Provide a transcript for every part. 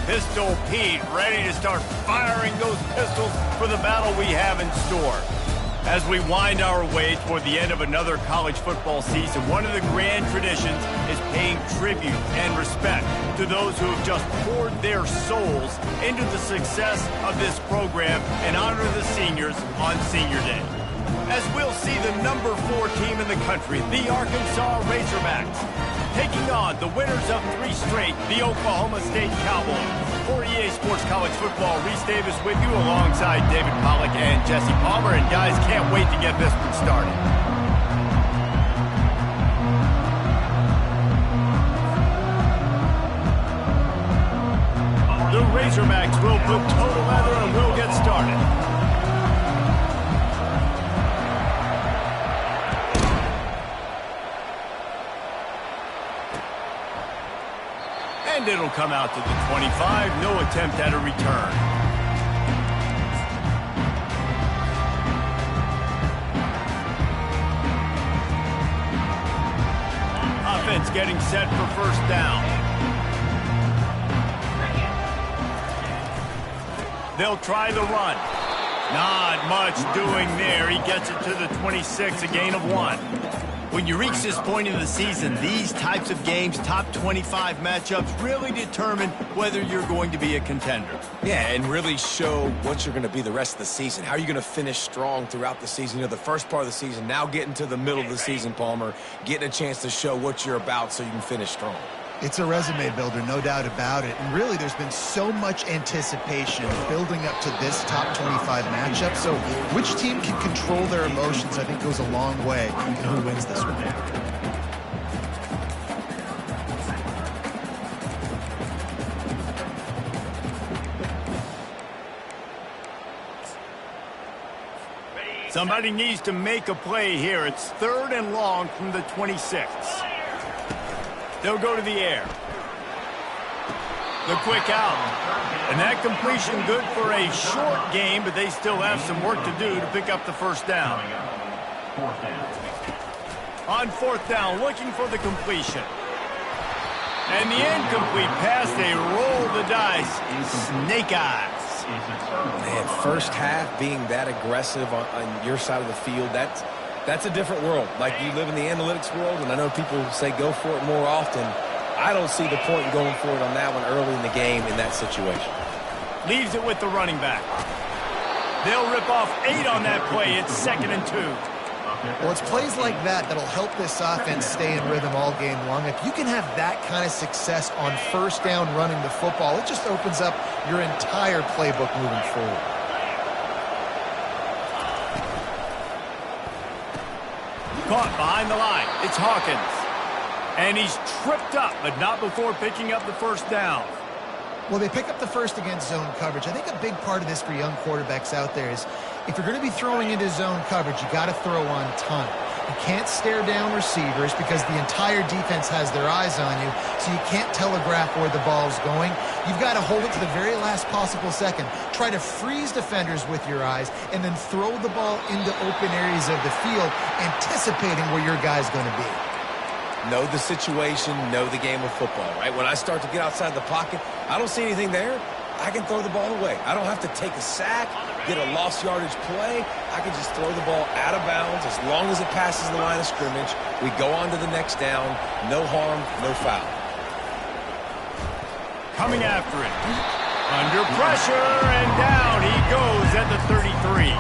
Pistol Pete, ready to start firing those pistols for the battle we have in store. As we wind our way toward the end of another college football season, one of the grand traditions is paying tribute and respect to those who have just poured their souls into the success of this program and honor the seniors on Senior Day. As we'll see the number 4 team in the country, the Arkansas Razorbacks, taking on the winners of 3 straight, the Oklahoma State Cowboys. For EA Sports College Football, Reese Davis with you alongside David Pollack and Jesse Palmer. And guys, can't wait to get this one started. The Razorbacks will put total leather and we'll get started. And it'll come out to the 25. No attempt at a return. Offense getting set for first down. They'll try the run. Not much doing there. He gets it to the 26, a gain of 1. When you reach this point in the season, these types of games, top 25 matchups, really determine whether you're going to be a contender. Yeah, and really show what you're going to be the rest of the season. How are you going to finish strong throughout the season? You know, the first part of the season, now getting to the middle of the season, Palmer, getting a chance to show what you're about so you can finish strong. It's a resume builder, no doubt about it. And really, there's been so much anticipation building up to this top 25 matchup. So which team can control their emotions, I think, goes a long way in who wins this one. Somebody needs to make a play here. It's 3rd and long from the 26. They'll go to the air. The quick out. And that completion good for a short game, but they still have some work to do to pick up the first down. On 4th down, looking for the completion. And the incomplete pass, they roll the dice. Snake eyes. Man, first half being that aggressive on your side of the field, that's a different world. Like, you live in the analytics world, and I know people say go for it more often. I don't see the point in going for it on that one early in the game in that situation. Leaves it with the running back. They'll rip off 8 on that play. It's 2nd and 2. Well, it's plays like that that'll help this offense stay in rhythm all game long. If you can have that kind of success on first down running the football, it just opens up your entire playbook moving forward. Caught behind the line. It's Hawkins. And he's tripped up, but not before picking up the first down. Well, they pick up the first against zone coverage. I think a big part of this for young quarterbacks out there is if you're going to be throwing into zone coverage, you got to throw on time. You can't stare down receivers because the entire defense has their eyes on you, so you can't telegraph where the ball's going. You've got to hold it to the very last possible second. Try to freeze defenders with your eyes and then throw the ball into open areas of the field, anticipating where your guy's going to be. Know the situation, know the game of football, right? When I start to get outside the pocket, I don't see anything there. I can throw the ball away. I don't have to take a sack, get a lost yardage play. I can just throw the ball out of bounds as long as it passes the line of scrimmage. We go on to the next down. No harm, no foul. Coming after it. Under pressure, and down he goes at the 33.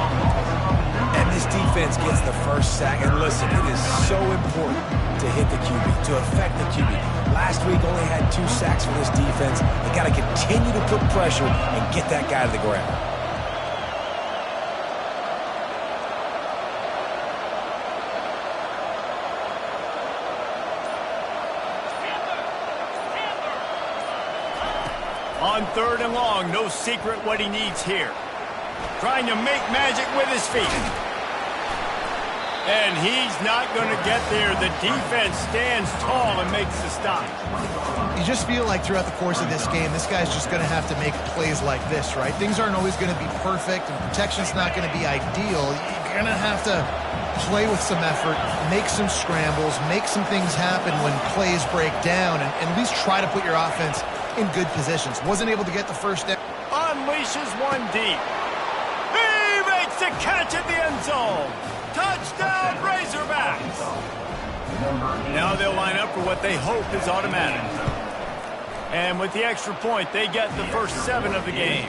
And this defense gets the first sack. And listen, it is so important to hit the QB, to affect the QB. Last week only had 2 sacks for this defense. They got to continue to put pressure and get that guy to the ground. On 3rd and long, no secret what he needs here. Trying to make magic with his feet. And he's not going to get there. The defense stands tall and makes the stop. You just feel like throughout the course of this game, this guy's just going to have to make plays like this, right? Things aren't always going to be perfect, and protection's not going to be ideal. You're going to have to play with some effort, make some scrambles, make some things happen when plays break down, and at least try to put your offense in good positions. Wasn't able to get the first down. Unleashes one deep. He makes the catch at the end zone. Touchdown, Razorbacks. Now they'll line up for what they hope is automatic. And with the extra point, they get the first 7 of the game.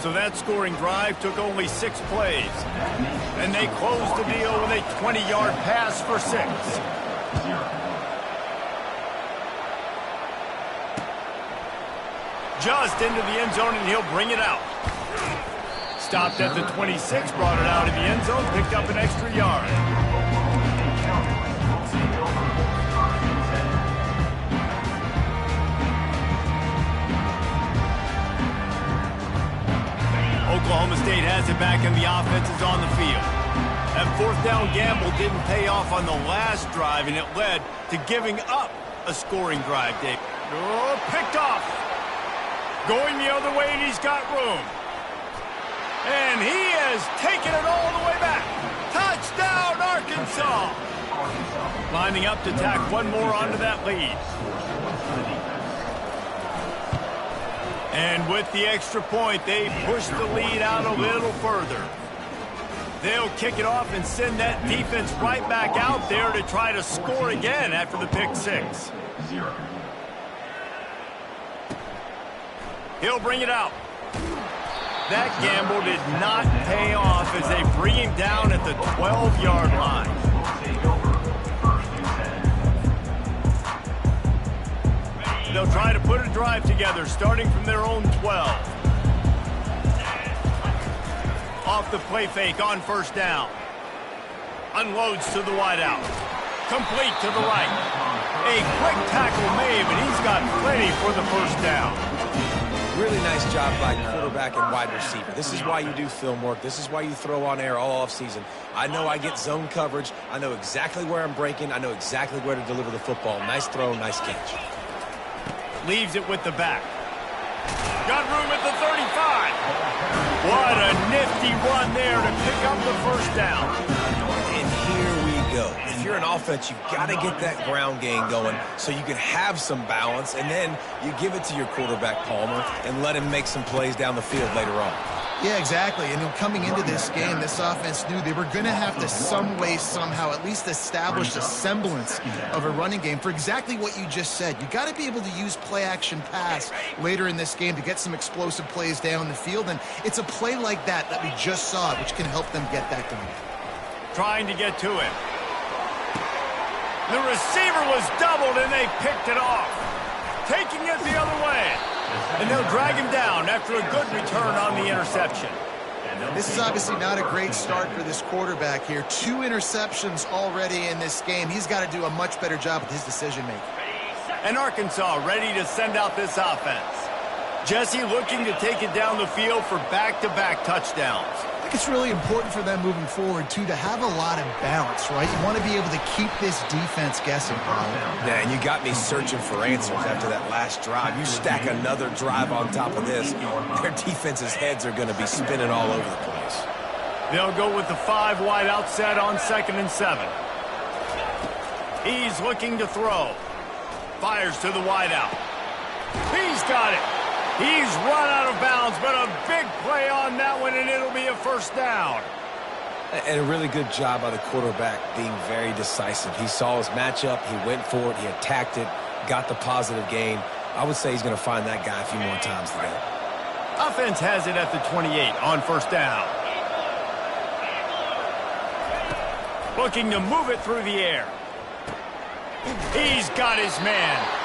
So that scoring drive took only 6 plays. And they closed the deal with a 20-yard pass for 6. Just into the end zone, and he'll bring it out. Stopped at the 26, brought it out of the end zone, picked up an extra yard. Oklahoma State has it back, and the offense is on the field. That 4th down gamble didn't pay off on the last drive, and it led to giving up a scoring drive, Dave. Oh, picked off. Going the other way, and he's got room. And he has taken it all the way back. Touchdown, Arkansas. Lining up to tack one more onto that lead. And with the extra point, they push the lead out a little further. They'll kick it off and send that defense right back out there to try to score again after the pick 6. He'll bring it out. That gamble did not pay off as they bring him down at the 12-yard line. They'll try to put a drive together, starting from their own 12. Off the play fake on first down. Unloads to the wideout. Complete to the right. A quick tackle made, but he's got plenty for the first down. Really nice job by quarterback and wide receiver. This is why you do film work. This is why you throw on air all offseason. I know I get zone coverage. I know exactly where I'm breaking. I know exactly where to deliver the football. Nice throw, nice catch. Leaves it with the back. Got room at the 35. What a nifty run there to pick up the first down. And here we go. If you're an offense, you've got to get that ground game going so you can have some balance, and then you give it to your quarterback, Palmer, and let him make some plays down the field later on. Yeah, exactly. And coming into this game, this offense knew they were going to have to some way, somehow, at least establish a semblance of a running game for exactly what you just said. You got to be able to use play-action pass later in this game to get some explosive plays down the field. And it's a play like that we just saw, which can help them get that going. Trying to get to him. The receiver was doubled, and they picked it off. Taking it the other way. And they'll drag him down after a good return on the interception. This is obviously not a great start for this quarterback here. 2 interceptions already in this game. He's got to do a much better job with his decision-making. And Arkansas ready to send out this offense. Jesse looking to take it down the field for back-to-back touchdowns. I think it's really important for them moving forward, too, to have a lot of balance, right? You want to be able to keep this defense guessing. Yeah, and you got me searching for answers after that last drive. You stack another drive on top of this, their defense's heads are going to be spinning all over the place. They'll go with the 5 wide out set on 2nd and 7. He's looking to throw. Fires to the wide out. He's got it. He's run out of bounds, but a big play on that one, and it'll be a first down. And a really good job by the quarterback being very decisive. He saw his matchup, he went for it, he attacked it, got the positive gain. I would say he's going to find that guy a few more times today. Offense has it at the 28 on first down. Looking to move it through the air. He's got his man.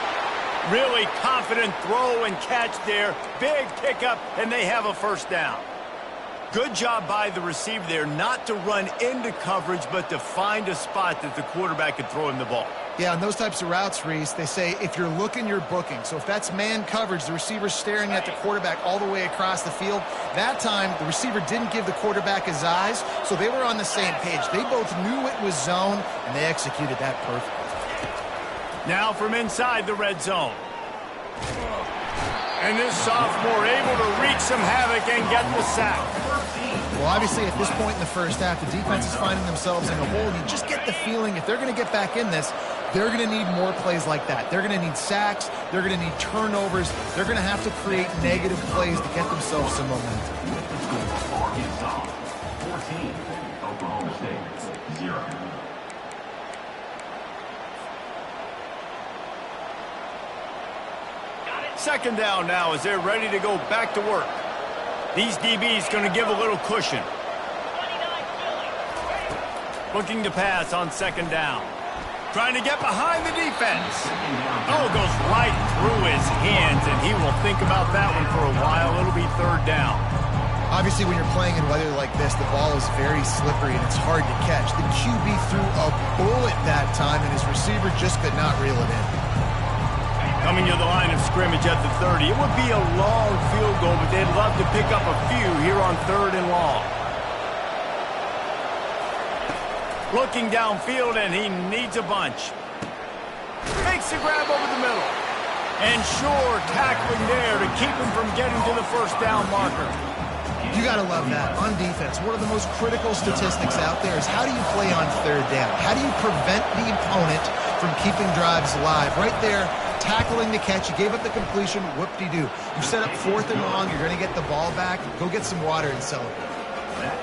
Really confident throw and catch there. Big pickup, and they have a first down. Good job by the receiver there not to run into coverage, but to find a spot that the quarterback could throw him the ball. Yeah, on those types of routes, Reese, they say if you're looking, you're booking. So if that's man coverage, the receiver's staring at the quarterback all the way across the field. That time, the receiver didn't give the quarterback his eyes, so they were on the same page. They both knew it was zone, and they executed that perfectly. Now from inside the red zone. And this sophomore able to wreak some havoc and get the sack. Well, obviously, at this point in the first half, the defense is finding themselves in a hole. You just get the feeling if they're going to get back in this, they're going to need more plays like that. They're going to need sacks. They're going to need turnovers. They're going to have to create negative plays to get themselves some momentum. Arkansas 14, Oklahoma State 0. Second down now as they're ready to go back to work. These DBs going to give a little cushion. Looking to pass on second down. Trying to get behind the defense. Oh, goes right through his hands, and he will think about that one for a while. It'll be third down. Obviously, when you're playing in weather like this, the ball is very slippery and it's hard to catch. The QB threw a bullet that time, and his receiver just could not reel it in. Coming to the line of scrimmage at the 30. It would be a long field goal, but they'd love to pick up a few here on third and long. Looking downfield, and he needs a bunch. Makes the grab over the middle. And sure, tackling there to keep him from getting to the first down marker. You got to love that. On defense, one of the most critical statistics out there is how do you play on third down? How do you prevent the opponent from keeping drives alive? Right there, tackling the catch. You gave up the completion. Whoop-de-doo. You set up fourth and long. You're going to get the ball back. Go get some water and celebrate.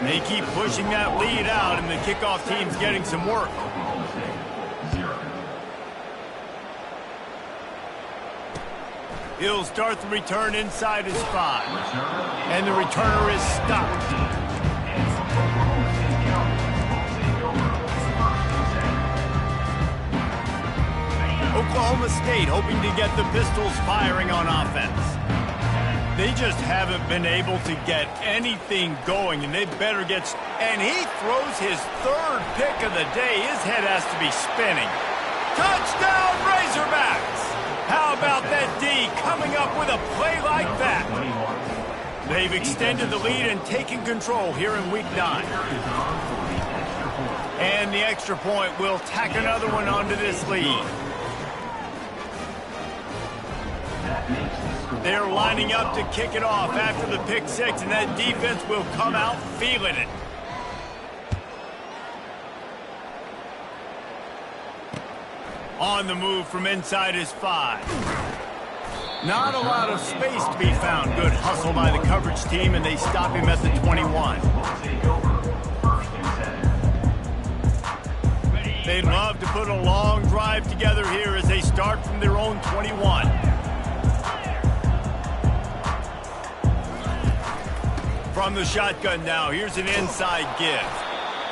They keep pushing that lead out, and the kickoff team's getting some work. He'll start the return inside his 5. And the returner is stopped. Oklahoma State hoping to get the Pistols firing on offense. They just haven't been able to get anything going, and they better get... And he throws his third pick of the day. His head has to be spinning. Touchdown, Razorbacks! How about that D coming up with a play like that? They've extended the lead and taken control here in Week 9. And the extra point will tack another one onto this lead. They're lining up to kick it off after the pick 6, and that defense will come out feeling it. On the move from inside his 5. Not a lot of space to be found. Good hustle by the coverage team, and they stop him at the 21. They'd love to put a long drive together here as they start from their own 21. From the shotgun now, here's an inside give.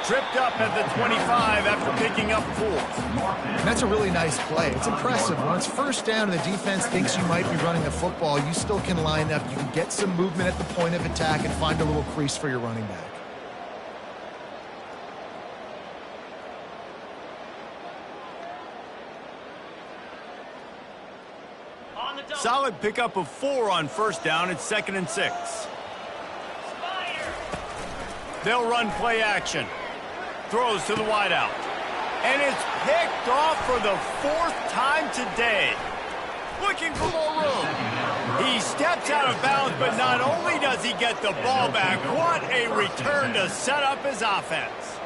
Tripped up at the 25 after picking up 4. That's a really nice play. It's impressive. When it's first down and the defense thinks you might be running the football, you still can line up. You can get some movement at the point of attack and find a little crease for your running back. Solid pickup of 4 on first down. It's 2nd and 6. They'll run play action. Throws to the wideout. And it's picked off for the 4th time today. Looking for more room. He steps out of bounds, but not only does he get the ball back, what a return to set up his offense.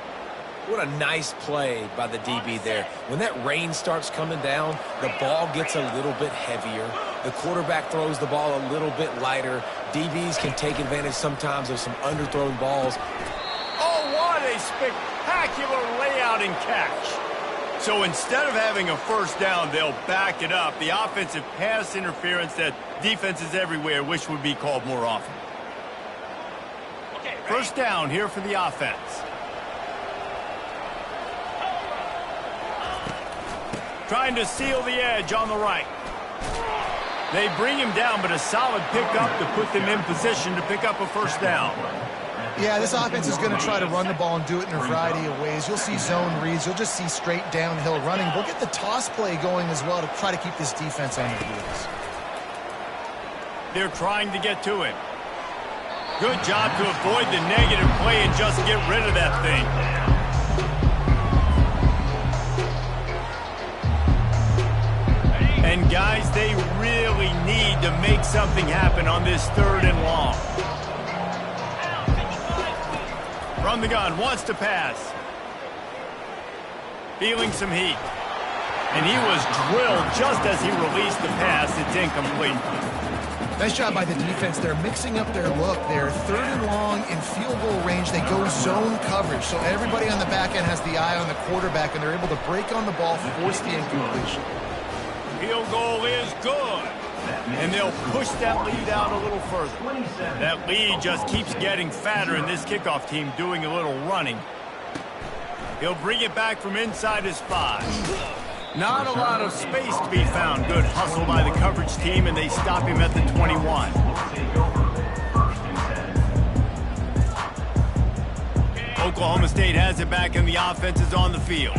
What a nice play by the DB there. When that rain starts coming down, the ball gets a little bit heavier. The quarterback throws the ball a little bit lighter. DBs can take advantage sometimes of some underthrown balls. Oh, what a spectacular layout and catch. So instead of having a first down, they'll back it up. The offensive pass interference that defenses everywhere wish would be called more often. First down here for the offense. Trying to seal the edge on the right. They bring him down, but a solid pickup to put them in position to pick up a first down. Yeah, this offense is going to try to run the ball and do it in a variety of ways. You'll see zone reads. You'll just see straight downhill running. We'll get the toss play going as well to try to keep this defense on their heels. They're trying to get to him. Good job to avoid the negative play and just get rid of that thing. And guys, they really need to make something happen on this 3rd and long. From the gun, wants to pass. Feeling some heat. And he was drilled just as he released the pass. It's incomplete. Nice job by the defense. They're mixing up their look. They're 3rd and long in field goal range. They go zone coverage. So everybody on the back end has the eye on the quarterback, and they're able to break on the ball, force the incompletion. Field goal is good. And they'll push that lead out a little further. That lead just keeps getting fatter, and this kickoff team doing a little running. He'll bring it back from inside his 5. Not a lot of space to be found. Good hustle by the coverage team, and they stop him at the 21. Oklahoma State has it back, and the offense is on the field.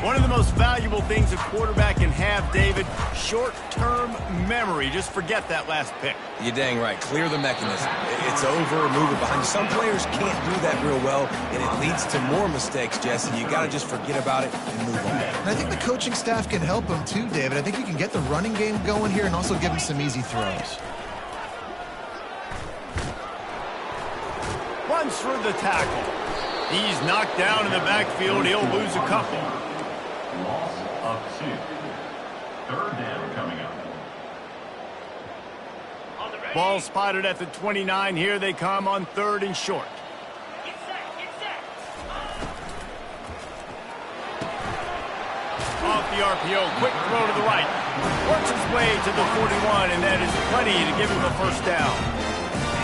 One of the most valuable things a quarterback can have, David, short-term memory. Just forget that last pick. You're dang right. Clear the mechanism. It's over, move it behind you. Some players can't do that real well, and it leads to more mistakes, Jesse. You got to just forget about it and move on. And I think the coaching staff can help him too, David. I think you can get the running game going here and also give him some easy throws. Runs through the tackle. He's knocked down in the backfield. He'll lose a couple. Loss of 2. 3rd down coming up. Ball spotted at the 29. Here they come on 3rd and short. Off the RPO, quick throw to the right. Works his way to the 41, and that is plenty to give him a first down.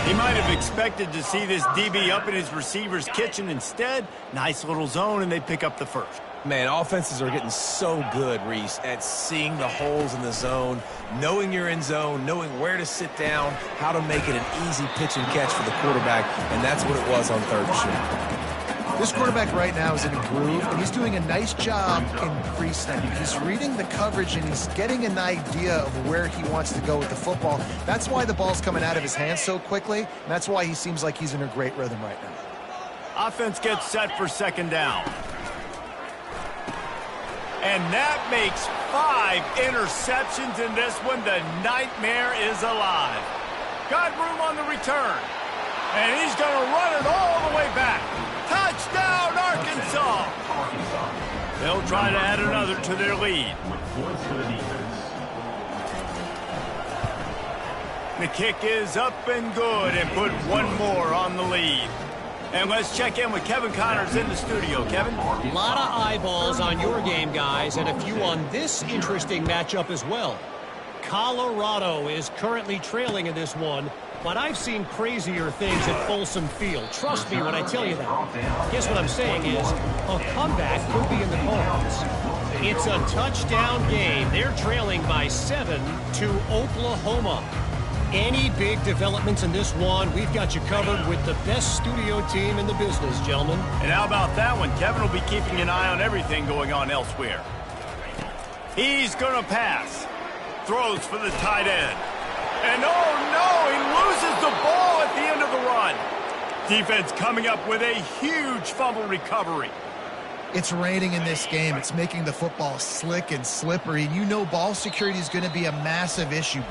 He might have expected to see this DB up in his receiver's kitchen. Instead, nice little zone, and they pick up the first. Man, offenses are getting so good, Reese, at seeing the holes in the zone, knowing you're in zone, knowing where to sit down, how to make it an easy pitch and catch for the quarterback, and that's what it was on 3rd and short. This quarterback right now is in a groove, and he's doing a nice job in pre-snap. He's reading the coverage, and he's getting an idea of where he wants to go with the football. That's why the ball's coming out of his hands so quickly, and that's why he seems like he's in a great rhythm right now. Offense gets set for 2nd down. And that makes 5 interceptions in this one. The nightmare is alive. Got room on the return. And he's going to run it all the way back. Touchdown, Arkansas! They'll try to add another to their lead. The kick is up and good, and put one more on the lead. And let's check in with Kevin Connors in the studio. Kevin? A lot of eyeballs on your game, guys, and a few on this interesting matchup as well. Colorado is currently trailing in this one, but I've seen crazier things at Folsom Field. Trust me when I tell you that. Guess what I'm saying is a comeback could be in the cards. It's a touchdown game. They're trailing by 7 to Oklahoma. Any big developments in this one, we've got you covered with the best studio team in the business, gentlemen. And how about that one? Kevin will be keeping an eye on everything going on elsewhere. He's going to pass. Throws for the tight end. And oh no, he loses the ball at the end of the run. Defense coming up with a huge fumble recovery. It's raining in this game. It's making the football slick and slippery. You know ball security is going to be a massive issue.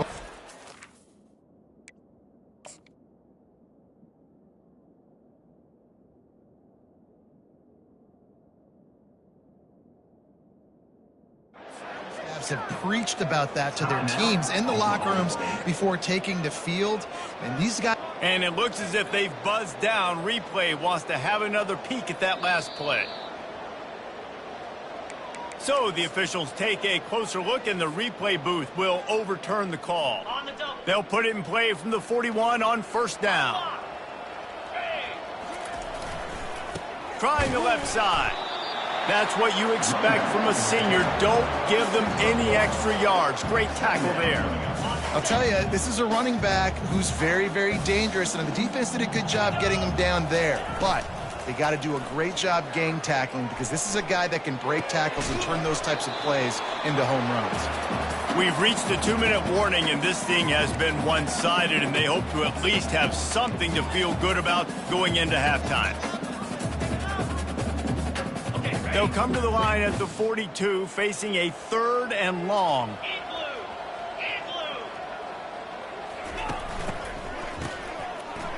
Have preached about that to their teams in the locker rooms before taking the field, and these guys. And it looks as if they've buzzed down. Replay wants to have another peek at that last play. So the officials take a closer look, and the replay booth will overturn the call. They'll put it in play from the 41 on 1st down. Trying the left side. That's what you expect from a senior. Don't give them any extra yards. Great tackle there. I'll tell you, this is a running back who's very, very dangerous, and the defense did a good job getting him down there. But they got to do a great job game tackling, because this is a guy that can break tackles and turn those types of plays into home runs. We've reached the 2-minute warning, and this thing has been one-sided, and they hope to at least have something to feel good about going into halftime. They'll come to the line at the 42, facing a 3rd and long.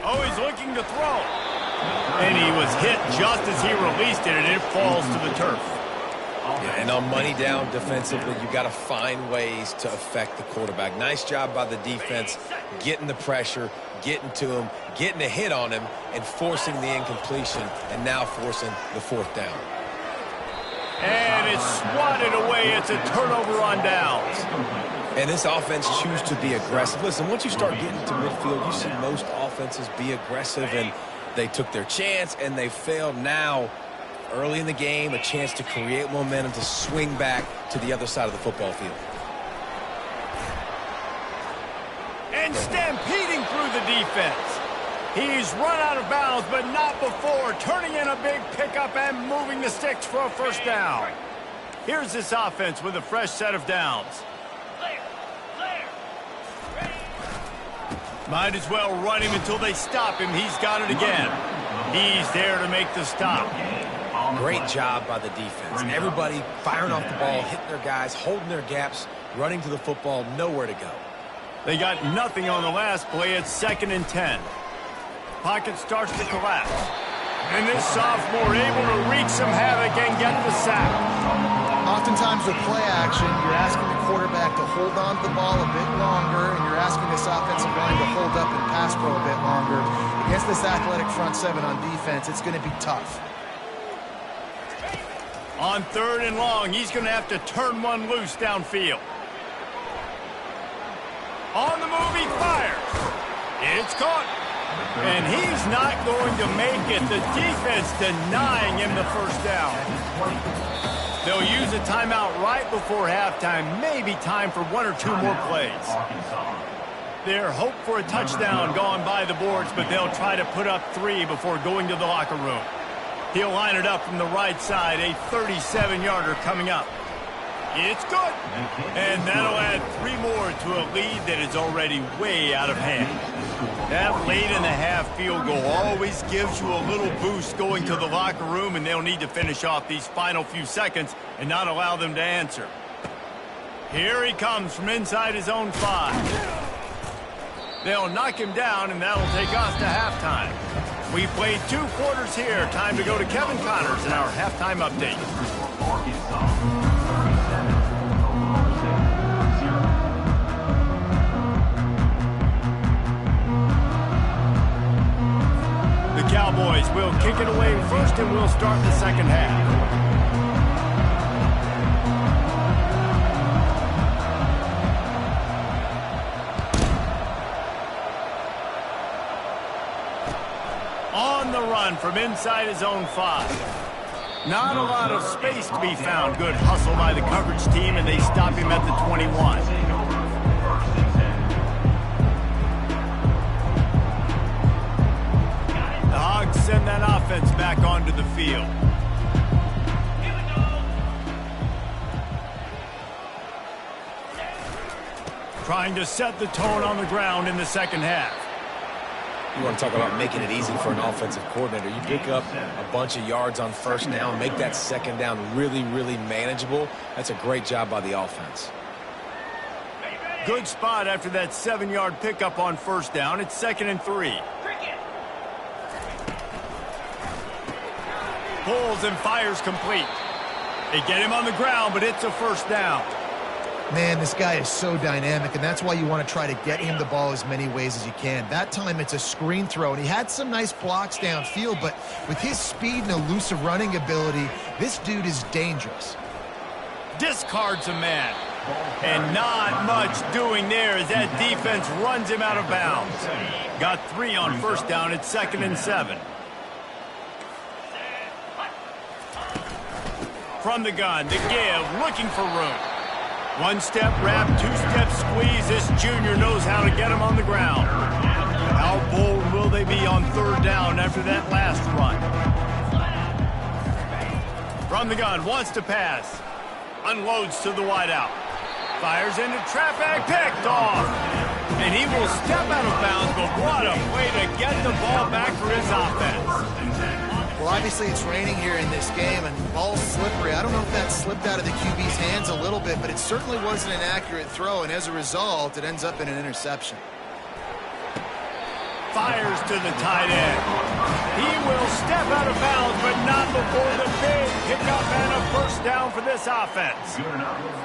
Oh, he's looking to throw. And he was hit just as he released it, and it falls to the turf. Yeah, and on money down defensively, you got to find ways to affect the quarterback. Nice job by the defense, getting the pressure, getting to him, getting a hit on him, and forcing the incompletion, and now forcing the fourth down. And it's swatted away. It's a turnover on downs. And this offense choose to be aggressive. Listen, once you start getting to midfield, you see most offenses be aggressive, and they took their chance, and they failed. Now, early in the game, a chance to create momentum to swing back to the other side of the football field. And stampeding through the defense. He's run out of bounds, but not before. Turning in a big pickup and moving the sticks for a first down. Here's this offense with a fresh set of downs. Might as well run him until they stop him. He's got it again. He's there to make the stop. Great job by the defense. Everybody firing off the ball, hitting their guys, holding their gaps, running to the football, nowhere to go. They got nothing on the last play. It's 2nd and 10. Pocket starts to collapse. And this sophomore able to wreak some havoc and get the sack. Oftentimes with play action, you're asking the quarterback to hold on to the ball a bit longer, and you're asking this offensive line to hold up and pass pro a bit longer. Against this athletic front seven on defense, it's going to be tough. On 3rd and long, he's going to have to turn one loose downfield. On the move, he fires. It's caught. And he's not going to make it. The defense denying him the first down. They'll use a timeout right before halftime. Maybe time for 1 or 2 more plays. Their hope for a touchdown gone by the boards, but they'll try to put up 3 before going to the locker room. He'll line it up from the right side. A 37-yarder coming up. It's good. And that'll add 3 more to a lead that is already way out of hand. That late-in-the-half field goal always gives you a little boost going to the locker room, and they'll need to finish off these final few seconds and not allow them to answer. Here he comes from inside his own 5. They'll knock him down, and that'll take us to halftime. We played 2 quarters here. Time to go to Kevin Connors in our halftime update. The Cowboys will kick it away first, and we'll start the second half. On the run from inside his own 5. Not a lot of space to be found. Good hustle by the coverage team, and they stop him at the 21. The Hogs send that offense back onto the field. Trying to set the tone on the ground in the second half. You want to talk about making it easy for an offensive coordinator. You pick up a bunch of yards on first down, make that second down really, really manageable. That's a great job by the offense. Good spot after that 7-yard pickup on first down. It's 2nd and 3. Pulls and fires complete. They get him on the ground, but it's a first down. Man, this guy is so dynamic, and that's why you want to try to get him the ball as many ways as you can. That time, it's a screen throw, and he had some nice blocks downfield, but with his speed and elusive running ability, this dude is dangerous. Discards a man. And not much doing there as that defense runs him out of bounds. Got 3 on first down. It's 2nd and 7. From the gun, the give, looking for room. 1-step wrap, 2-step squeeze. This junior knows how to get him on the ground. How bold will they be on 3rd down after that last run? From the gun, wants to pass. Unloads to the wideout. Fires into traffic, picked off. And he will step out of bounds, but what a way to get the ball back for his offense. Well, obviously it's raining here in this game, and the ball's slippery. I don't know if that slipped out of the QB's hands a little bit, but it certainly wasn't an accurate throw, and as a result, it ends up in an interception. Fires to the tight end. He will step out of bounds, but not before the big pickup and a first down for this offense.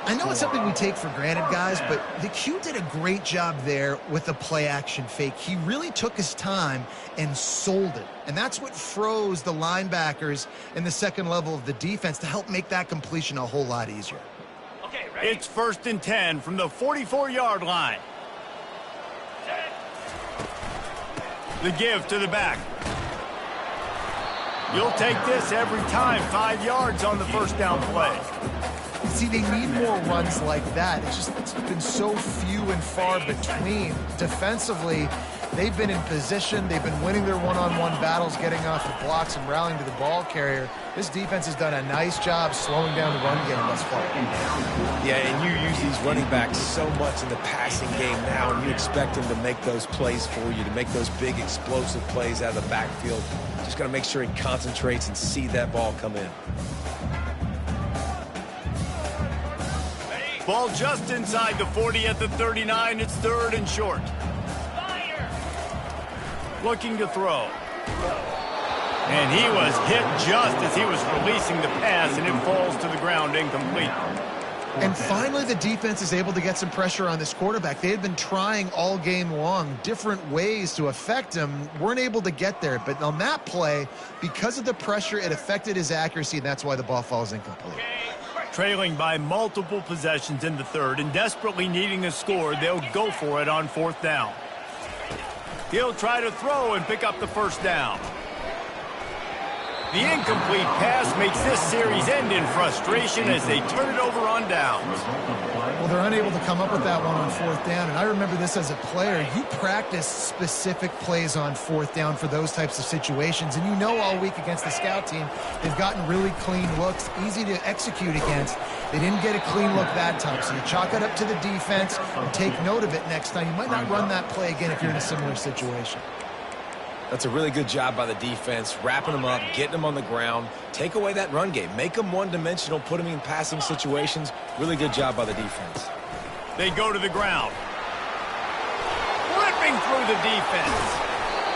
I know it's something we take for granted, guys, but the Q did a great job there with the play-action fake. He really took his time and sold it. And that's what froze the linebackers in the second level of the defense to help make that completion a whole lot easier. It's 1st and 10 from the 44-yard line. The give to the back. You'll take this every time. 5 yards on the first down play. See, they need more runs like that. It's been so few and far between. Defensively, they've been in position. They've been winning their one-on-one battles, getting off the blocks and rallying to the ball carrier. This defense has done a nice job slowing down the run game thus far. Yeah, and you use these running backs so much in the passing game now, and you expect them to make those plays for you, to make those big explosive plays out of the backfield. Just got to make sure he concentrates and see that ball come in. Ball just inside the 40 at the 39. It's 3rd and short. Looking to throw. And he was hit just as he was releasing the pass, and it falls to the ground incomplete. And finally, the defense is able to get some pressure on this quarterback. They had been trying all game long different ways to affect him, weren't able to get there. But on that play, because of the pressure, it affected his accuracy, and that's why the ball falls incomplete. Trailing by multiple possessions in the 3rd and desperately needing a score, they'll go for it on 4th down. He'll try to throw and pick up the first down. The incomplete pass makes this series end in frustration as they turn it over on downs. Well, they're unable to come up with that one on 4th down, and I remember this as a player. You practice specific plays on 4th down for those types of situations, and you know all week against the scout team, they've gotten really clean looks, easy to execute against. They didn't get a clean look that time, so you chalk it up to the defense and take note of it next time. You might not run that play again if you're in a similar situation. That's a really good job by the defense, wrapping them up, getting them on the ground. Take away that run game. Make them one-dimensional, put them in passing situations. Really good job by the defense. They go to the ground. Ripping through the defense.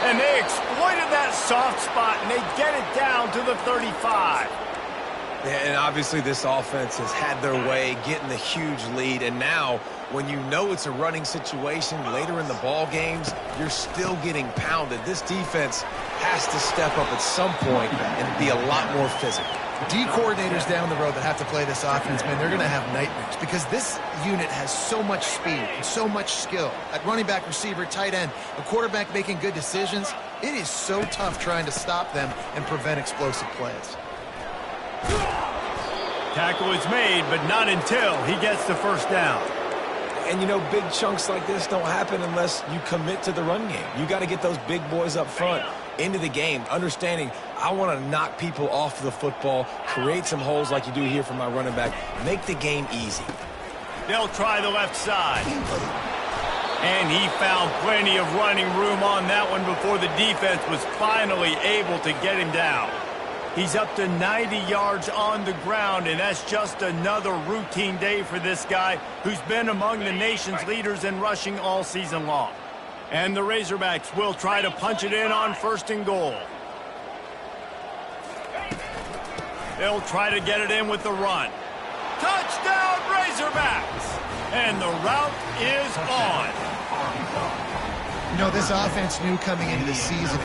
And they exploited that soft spot, and they get it down to the 35. Yeah, and obviously this offense has had their way, getting the huge lead, and now when you know it's a running situation later in the ball games, you're still getting pounded. This defense has to step up at some point and be a lot more physical. D coordinators down the road that have to play this offense, man, they're going to have nightmares because this unit has so much speed and so much skill. At running back, receiver, tight end, a quarterback making good decisions, it is so tough trying to stop them and prevent explosive plays. Tackle is made, but not until he gets the first down. And, you know, big chunks like this don't happen unless you commit to the run game. You got to get those big boys up front into the game, understanding I want to knock people off the football, create some holes like you do here for my running back, make the game easy. They'll try the left side. And he found plenty of running room on that one before the defense was finally able to get him down. He's up to 90 yards on the ground, and that's just another routine day for this guy who's been among the nation's leaders in rushing all season long. And the Razorbacks will try to punch it in on 1st and goal. They'll try to get it in with the run. Touchdown, Razorbacks! And the route is on. You know, this offense knew coming into the season